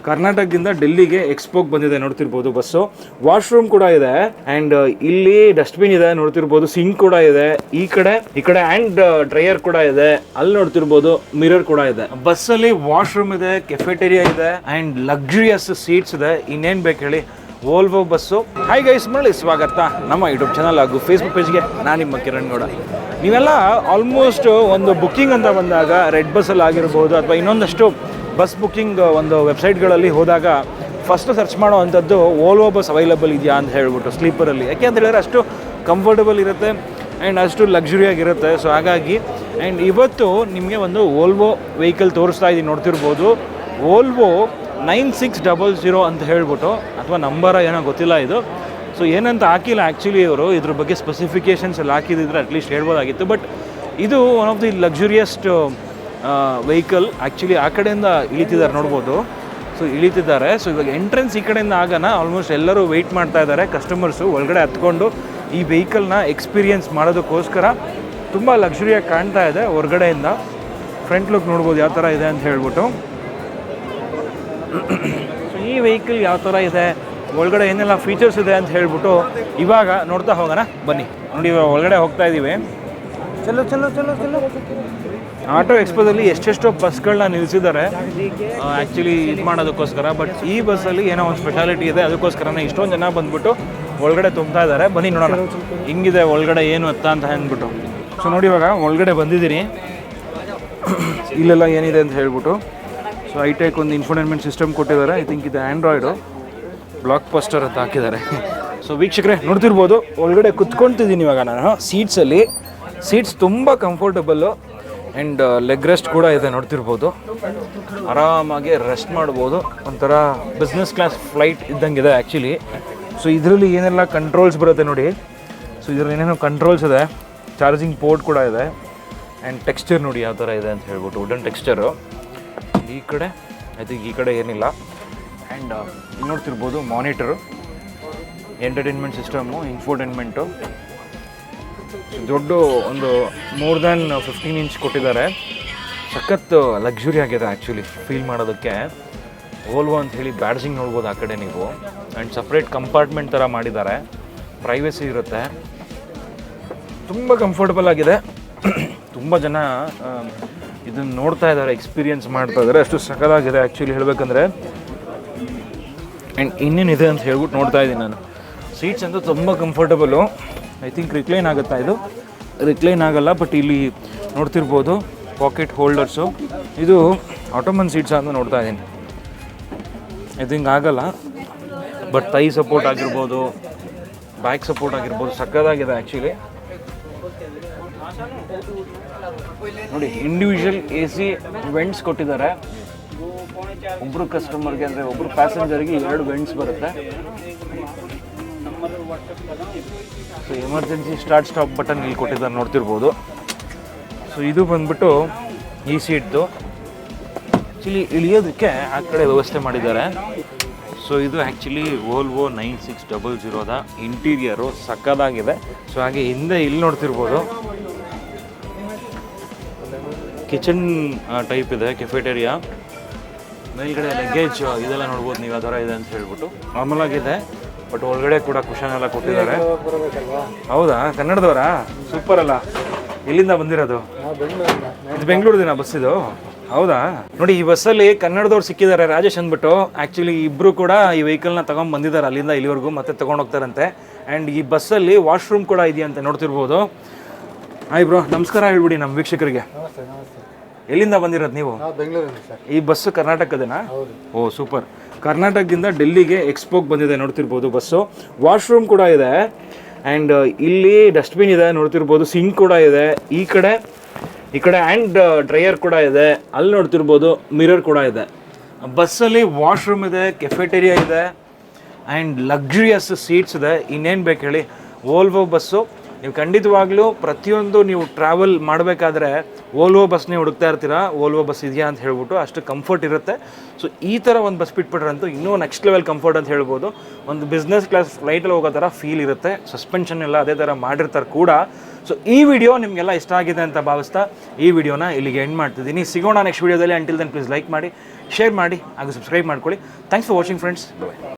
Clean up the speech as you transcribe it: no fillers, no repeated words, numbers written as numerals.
ಕರ್ನಾಟಕದಿಂದ ಡೆಲ್ಲಿಗೆ ಎಕ್ಸ್ಪೋಗೆ ಬಂದಿದೆ ನೋಡ್ತಿರ್ಬೋದು ಬಸ್ಸು. ವಾಶ್ರೂಮ್ ಕೂಡ ಇದೆ ಆ್ಯಂಡ್ ಇಲ್ಲಿ ಡಸ್ಟ್ಬಿನ್ ಇದೆ ನೋಡ್ತಿರ್ಬೋದು, ಸಿಂಕ್ ಕೂಡ ಇದೆ. ಈ ಕಡೆ ಹ್ಯಾಂಡ್ ಡ್ರೈಯರ್ ಕೂಡ ಇದೆ. ಅಲ್ಲಿ ನೋಡ್ತಿರ್ಬೋದು ಮಿರರ್ ಕೂಡ ಇದೆ. ಬಸ್ಸಲ್ಲಿ ವಾಶ್ರೂಮ್ ಇದೆ, ಕೆಫೆಟೇರಿಯಾ ಇದೆ ಆ್ಯಂಡ್ ಲಕ್ಸುರಿಯಸ್ ಸೀಟ್ಸ್ ಇದೆ. ಇನ್ನೇನು ಬೇಕು ಹೇಳಿ, ವೋಲ್ವೋ ಬಸ್ಸು. ಹಾಯ್ ಗೈಸ್, ಮರಳಿ ಸ್ವಾಗತ ನಮ್ಮ ಯೂಟ್ಯೂಬ್ ಚಾನಲ್ ಹಾಗೂ ಫೇಸ್ಬುಕ್ ಪೇಜ್ಗೆ. ನಾನು ನಿಮ್ಮ ಕಿರಣ್ ಗೌಡ. ನೀವೆಲ್ಲ ಆಲ್ಮೋಸ್ಟ್ ಒಂದು ಬುಕ್ಕಿಂಗ್ ಅಂತ ಬಂದಾಗ ರೆಡ್ ಬಸ್ಸಲ್ಲಿ ಆಗಿರ್ಬೋದು ಅಥವಾ ಇನ್ನೊಂದಷ್ಟು ಬಸ್ ಬುಕ್ಕಿಂಗ್ ಒಂದು ವೆಬ್ಸೈಟ್ಗಳಲ್ಲಿ ಹೋದಾಗ ಫಸ್ಟ್ ಸರ್ಚ್ ಮಾಡೋ ಅಂಥದ್ದು ವೋಲ್ವೋ ಬಸ್ ಅವೈಲಬಲ್ ಇದೆಯಾ ಅಂತ ಹೇಳ್ಬಿಟ್ಟು ಸ್ಲೀಪರಲ್ಲಿ. ಯಾಕೆ ಅಂತ ಹೇಳಿದ್ರೆ ಅಷ್ಟು ಕಂಫರ್ಟಬಲ್ ಇರುತ್ತೆ ಆ್ಯಂಡ್ ಅಷ್ಟು ಲಕ್ಸುರಿಯಾಗಿರುತ್ತೆ. ಸೊ ಹಾಗಾಗಿ ಆ್ಯಂಡ್ ಇವತ್ತು ನಿಮಗೆ ಒಂದು ವೋಲ್ವೋ ವೆಹಿಕಲ್ ತೋರಿಸ್ತಾ ಇದ್ದೀನಿ. ನೋಡ್ತಿರ್ಬೋದು ವೋಲ್ವೋ 9600 ಅಂತ ಹೇಳ್ಬಿಟ್ಟು, ಅಥವಾ ನಂಬರ ಏನೋ ಗೊತ್ತಿಲ್ಲ ಇದು. ಸೊ ಏನಂತ ಹಾಕಿಲ್ಲ ಆ್ಯಕ್ಚುಲಿ ಇವರು. ಇದ್ರ ಬಗ್ಗೆ ಸ್ಪೆಸಿಫಿಕೇಷನ್ಸ್ ಎಲ್ಲ ಹಾಕಿದ್ರೆ ಅಟ್ಲೀಸ್ಟ್ ಹೇಳ್ಬೋದಾಗಿತ್ತು. ಬಟ್ ಇದು one of the luxuriest vehicle. Actually ಆ ಕಡೆಯಿಂದ ಇಳಿತಿದ್ದಾರೆ ನೋಡ್ಬೋದು. ಸೊ ಇಳಿತಿದ್ದಾರೆ. ಸೊ ಇವಾಗ ಎಂಟ್ರೆನ್ಸ್ ಈ ಕಡೆಯಿಂದ ಆಗೋಣ. ಆಲ್ಮೋಸ್ಟ್ ಎಲ್ಲರೂ ವೆಯ್ಟ್ ಮಾಡ್ತಾ ಇದ್ದಾರೆ ಕಸ್ಟಮರ್ಸು ಒಳಗಡೆ ಹತ್ಕೊಂಡು ಈ ವೆಹಿಕಲ್ನ ಎಕ್ಸ್ಪೀರಿಯನ್ಸ್ ಮಾಡೋದಕ್ಕೋಸ್ಕರ. ತುಂಬ ಲಕ್ಸುರಿಯಾಗಿ ಕಾಣ್ತಾ ಇದೆ ಹೊರಗಡೆಯಿಂದ. ಫ್ರಂಟ್ ಲುಕ್ ನೋಡ್ಬೋದು ಯಾವ ಥರ ಇದೆ ಅಂತ ಹೇಳ್ಬಿಟ್ಟು. ಸೊ ಈ ವೆಹಿಕಲ್ ಯಾವ ಥರ ಇದೆ, ಒಳಗಡೆ ಏನೆಲ್ಲ ಫೀಚರ್ಸ್ ಇದೆ ಅಂತ ಹೇಳ್ಬಿಟ್ಟು ಇವಾಗ ನೋಡ್ತಾ ಹೋಗೋಣ ಬನ್ನಿ. ನೋಡಿ ಇವಾಗ ಒಳಗಡೆ ಹೋಗ್ತಾ ಇದ್ದೀವಿ. ಚಲೋ ಚಲೋ ಚಲೋ ಚಲೋ. ಆಟೋ ಎಕ್ಸ್ಪೋದಲ್ಲಿ ಎಷ್ಟೆಷ್ಟೋ ಬಸ್ಗಳನ್ನ ನಿಲ್ಲಿಸಿದ್ದಾರೆ ಆ್ಯಕ್ಚುಲಿ ಇದು ಮಾಡೋದಕ್ಕೋಸ್ಕರ. ಬಟ್ ಈ ಬಸ್ಸಲ್ಲಿ ಏನೋ ಒಂದು ಸ್ಪೆಷಾಲಿಟಿ ಇದೆ, ಅದಕ್ಕೋಸ್ಕರನೇ ಇಷ್ಟೊಂದು ಜನ ಬಂದ್ಬಿಟ್ಟು ಒಳಗಡೆ ತುಂಬ್ತಾ ಇದ್ದಾರೆ. ಬನ್ನಿ ನೋಡೋಣ ಹಿಂಗಿದೆ ಒಳಗಡೆ ಏನು ಅಂತ ಅಂದ್ಬಿಟ್ಟು. ಸೊ ನೋಡಿ ಇವಾಗ ಒಳಗಡೆ ಬಂದಿದ್ದೀನಿ. ಇಲ್ಲೆಲ್ಲ ಏನಿದೆ ಅಂತ ಹೇಳ್ಬಿಟ್ಟು. ಸೊ ಐಟೆಕ್ ಒಂದು ಇನ್ಫೋಟೈನ್ಮೆಂಟ್ ಸಿಸ್ಟಮ್ ಕೊಟ್ಟಿದ್ದಾರೆ. ಐ ಥಿಂಕ್ ಇದು ಆ್ಯಂಡ್ರಾಯ್ಡು. ಬ್ಲಾಕ್ ಬಸ್ಟರ್ ಅಂತ ಹಾಕಿದ್ದಾರೆ. ಸೊ ವೀಕ್ಷಕರೇ ನೋಡ್ತಿರ್ಬೋದು ಒಳಗಡೆ ಕುತ್ಕೊಳ್ತಿದ್ದೀನಿ ಇವಾಗ ನಾನು ಸೀಟ್ಸಲ್ಲಿ. ಸೀಟ್ಸ್ ತುಂಬ ಕಂಫರ್ಟಬಲ್ಲು ಆ್ಯಂಡ್ ಲೆಗ್ ರೆಸ್ಟ್ ಕೂಡ ಇದೆ ನೋಡ್ತಿರ್ಬೋದು. ಆರಾಮಾಗಿ ರೆಸ್ಟ್ ಮಾಡ್ಬೋದು. ಒಂಥರ ಬಿಸ್ನೆಸ್ ಕ್ಲಾಸ್ ಫ್ಲೈಟ್ ಇದ್ದಂಗಿದೆ ಆ್ಯಕ್ಚುಲಿ. ಸೊ ಇದರಲ್ಲಿ ಏನೆಲ್ಲ ಕಂಟ್ರೋಲ್ಸ್ ಬರುತ್ತೆ ನೋಡಿ. ಸೊ ಇದರಲ್ಲಿ ಏನೇನೋ ಕಂಟ್ರೋಲ್ಸ್ ಇದೆ, ಚಾರ್ಜಿಂಗ್ ಪೋರ್ಟ್ ಕೂಡ ಇದೆ ಆ್ಯಂಡ್ ಟೆಕ್ಸ್ಚರ್ ನೋಡಿ ಯಾವ ಥರ ಇದೆ ಅಂತ ಹೇಳ್ಬಿಟ್ಟು, ವುಡನ್ ಟೆಕ್ಸ್ಚರು. ಈ ಕಡೆ ಐ ಥಿಂಕ್ ಈ ಕಡೆ ಏನಿಲ್ಲ. ಆ್ಯಂಡ್ ನೋಡ್ತಿರ್ಬೋದು ಮಾನಿಟರು, ಎಂಟರ್ಟೈನ್ಮೆಂಟ್ ಸಿಸ್ಟಮು, ಇನ್ಫೋಟೈನ್ಮೆಂಟು. ದೊಡ್ಡ ಒಂದು ಮೋರ್ ದ್ಯಾನ್ 15 ಇಂಚ್ ಕೊಟ್ಟಿದ್ದಾರೆ. ಸಖತ್ ಲಕ್ಸುರಿ ಆಗಿದೆ ಆ್ಯಕ್ಚುಲಿ ಫೀಲ್ ಮಾಡೋದಕ್ಕೆ. ವೋಲ್ವೋ ಅಂತ ಹೇಳಿ ಬ್ಯಾಡ್ಜಿಂಗ್ ನೋಡ್ಬೋದು ಆ ಕಡೆ ನೀವು. ಆ್ಯಂಡ್ ಸಪ್ರೇಟ್ ಕಂಪಾರ್ಟ್ಮೆಂಟ್ ಥರ ಮಾಡಿದ್ದಾರೆ, ಪ್ರೈವಸಿ ಇರುತ್ತೆ. ತುಂಬ ಕಂಫರ್ಟಬಲ್ ಆಗಿದೆ. ತುಂಬ ಜನ ಇದನ್ನು ನೋಡ್ತಾ ಇದ್ದಾರೆ, ಎಕ್ಸ್ಪೀರಿಯನ್ಸ್ ಮಾಡ್ತಾ ಇದ್ದಾರೆ. ಅಷ್ಟು ಸಖತ್ತಾಗಿದೆ ಆ್ಯಕ್ಚುಲಿ ಹೇಳಬೇಕಂದ್ರೆ. ಆ್ಯಂಡ್ ಇನ್ನೇನಿದೆ ಅಂತ ಹೇಳ್ಬಿಟ್ಟು ನೋಡ್ತಾ ಇದ್ದೀನಿ ನಾನು. ಸೀಟ್ಸ್ ಅಂತೂ ತುಂಬ ಕಂಫರ್ಟಬಲು. ಐ ಥಿಂಕ್ ರಿಕ್ಲೈನ್ ಆಗುತ್ತಾ ಇದು? ರಿಕ್ಲೈನ್ ಆಗಲ್ಲ. ಬಟ್ ಇಲ್ಲಿ ನೋಡ್ತಿರ್ಬೋದು ಪಾಕೆಟ್ ಹೋಲ್ಡರ್ಸು. ಇದು ಆಟೋಮನ್ ಸೀಟ್ಸ್ ಅಂತ ನೋಡ್ತಾ ಇದ್ದೀನಿ. ಐ ಥಿಂಕ್ ಆಗಲ್ಲ. ಬಟ್ ಥೈ ಸಪೋರ್ಟ್ ಆಗಿರ್ಬೋದು, ಬ್ಯಾಕ್ ಸಪೋರ್ಟ್ ಆಗಿರ್ಬೋದು, ಸಕ್ಕತ್ತಾಗಿದೆ ಆ್ಯಕ್ಚುಲಿ. ನೋಡಿ ಇಂಡಿವಿಜುವಲ್ AC ವೆಂಟ್ಸ್ ಕೊಟ್ಟಿದ್ದಾರೆ. ಒಬ್ಬರು ಕಸ್ಟಮರ್ಗೆ ಅಂದರೆ ಒಬ್ಬರು ಪ್ಯಾಸೆಂಜರ್ಗೆ 2 ವೆಂಟ್ಸ್ ಬರುತ್ತೆ. So emergency start stop button ಇಲ್ಲಿ ಕೊಟ್ಟಿದ್ದಾರೆ ನೋಡ್ತಿರ್ಬೋದು. ಸೊ ಇದು ಬಂದ್ಬಿಟ್ಟು ಈ ಸೀಟ್ದು. ಆ್ಯಕ್ಚುಲಿ ಇಳಿಯೋದಕ್ಕೆ ಆ ಕಡೆ ವ್ಯವಸ್ಥೆ ಮಾಡಿದ್ದಾರೆ. ಸೊ ಇದು ಆ್ಯಕ್ಚುಲಿ ವೋಲ್ವೋ 9600ದ ಇಂಟೀರಿಯರು ಸಕ್ಕದಾಗಿದೆ. ಸೊ ಹಾಗೆ ಹಿಂದೆ ಇಲ್ಲಿ ನೋಡ್ತಿರ್ಬೋದು ಕಿಚನ್ ಟೈಪ್ ಇದೆ, ಕೆಫೆಟೇರಿಯಾ. ಮೇಲ್ಗಡೆ ಲಗೇಜ್ ಇದೆಲ್ಲ ನೋಡ್ಬೋದು ನೀವು ಯಾವ ಥರ ಇದೆ ಅಂತ ಹೇಳ್ಬಿಟ್ಟು. ನಾರ್ಮಲ್ ಆಗಿದೆ. ಬಟ್ ಒಳಗಡೆ ಕೂಡ ಕುಷನ್ ಎಲ್ಲ ಕೊಟ್ಟಿದ್ದಾರೆ. ಹೌದಾ, ಕನ್ನಡದವರಾ? ಸೂಪರ್ ಅಲ್ಲ. ಎಲ್ಲಿಂದ ಬಂದಿರೋದು? ಇದು ಬೆಂಗಳೂರಿನ ಬಸ್ ಇದು? ಹೌದಾ. ನೋಡಿ ಈ ಬಸ್ಸಲ್ಲಿ ಕನ್ನಡದವ್ರು ಸಿಕ್ಕಿದ್ದಾರೆ, ರಾಜೇಶ್ ಅಂದ್ಬಿಟ್ಟು. ಆ್ಯಕ್ಚುಲಿ ಇಬ್ಬರು ಕೂಡ ಈ ವೆಹಿಕಲ್ನ ತೊಗೊಂಡು ಬಂದಿದ್ದಾರೆ ಅಲ್ಲಿಂದ ಇಲ್ಲಿವರೆಗೂ, ಮತ್ತೆ ತೊಗೊಂಡು ಹೋಗ್ತಾರಂತೆ. ಆ್ಯಂಡ್ ಈ ಬಸ್ಸಲ್ಲಿ ವಾಶ್ರೂಮ್ ಕೂಡ ಇದೆಯಂತೆ ನೋಡ್ತಿರ್ಬೋದು. ಹಾಯ್ ಬ್ರೋ, ನಮಸ್ಕಾರ ಹೇಳ್ಬಿಡಿ ನಮ್ಮ ವೀಕ್ಷಕರಿಗೆ. ಎಲ್ಲಿಂದ ಬಂದಿರೋದು ನೀವು? ಈ ಬಸ್ಸು ಕರ್ನಾಟಕದೇನಾ? ಓ ಸೂಪರ್. ಕರ್ನಾಟಕದಿಂದ ಡೆಲ್ಲಿಗೆ ಎಕ್ಸ್ಪೋಗೆ ಬಂದಿದೆ ನೋಡ್ತಿರ್ಬೋದು ಬಸ್ಸು. ವಾಶ್ರೂಮ್ ಕೂಡ ಇದೆ ಆ್ಯಂಡ್ ಇಲ್ಲಿ ಡಸ್ಟ್ಬಿನ್ ಇದೆ ನೋಡ್ತಿರ್ಬೋದು, ಸಿಂಕ್ ಕೂಡ ಇದೆ. ಈ ಕಡೆ ಹ್ಯಾಂಡ್ ಡ್ರೈಯರ್ ಕೂಡ ಇದೆ. ಅಲ್ಲಿ ನೋಡ್ತಿರ್ಬೋದು ಮಿರರ್ ಕೂಡ ಇದೆ. ಬಸ್ಸಲ್ಲಿ ವಾಶ್ರೂಮ್ ಇದೆ, ಕೆಫೆಟೇರಿಯಾ ಇದೆ ಆ್ಯಂಡ್ ಲಕ್ಸುರಿಯಸ್ ಸೀಟ್ಸ್ ಇದೆ. ಇನ್ನೇನು ಬೇಕು ಹೇಳಿ, ವೋಲ್ವೋ ಬಸ್ಸು. ನೀವು ಖಂಡಿತವಾಗ್ಲೂ ಪ್ರತಿಯೊಂದು ನೀವು ಟ್ರಾವೆಲ್ ಮಾಡಬೇಕಾದ್ರೆ ವೋಲ್ವೋ ಬಸ್ನೇ ಹುಡುಕ್ತಾ ಇರ್ತೀರಾ. ವೋಲ್ವೋ ಬಸ್ ಇದೆಯಾ ಅಂತ ಹೇಳ್ಬಿಟ್ಟು, ಅಷ್ಟು ಕಂಫರ್ಟ್ ಇರುತ್ತೆ. ಸೊ ಈ ಥರ ಒಂದು ಬಸ್ ಬಿಟ್ಬಿಟ್ರಂತೂ ಇನ್ನೂ ನೆಕ್ಸ್ಟ್ ಲೆವೆಲ್ ಕಂಫರ್ಟ್ ಅಂತ ಹೇಳ್ಬೋದು. ಒಂದು ಬಿಸ್ನೆಸ್ ಕ್ಲಾಸ್ ಫ್ಲೈಟಲ್ಲಿ ಹೋಗೋ ಥರ ಫೀಲ್ ಇರುತ್ತೆ. ಸಸ್ಪೆನ್ಷನ್ ಎಲ್ಲ ಅದೇ ಥರ ಮಾಡಿರ್ತಾರೆ ಕೂಡ. ಸೊ ಈ ವಿಡಿಯೋ ನಿಮಗೆಲ್ಲ ಇಷ್ಟ ಆಗಿದೆ ಅಂತ ಭಾವಿಸ್ತಾ ಈ ವಿಡಿಯೋನ ಇಲ್ಲಿಗೆ ಎಂಡ್ ಮಾಡ್ತಿದ್ದೀನಿ. ಸಿಗೋಣ ನೆಕ್ಸ್ಟ್ ವಿಡಿಯೋದಲ್ಲಿ. ಅಂಟಿಲ್ ದೆನ್ ಪ್ಲೀಸ್ ಲೈಕ್ ಮಾಡಿ, ಶೇರ್ ಮಾಡಿ ಹಾಗೂ ಸಬ್ಸ್ಕ್ರೈಬ್ ಮಾಡ್ಕೊಳ್ಳಿ. Thanks for watching friends. Bye.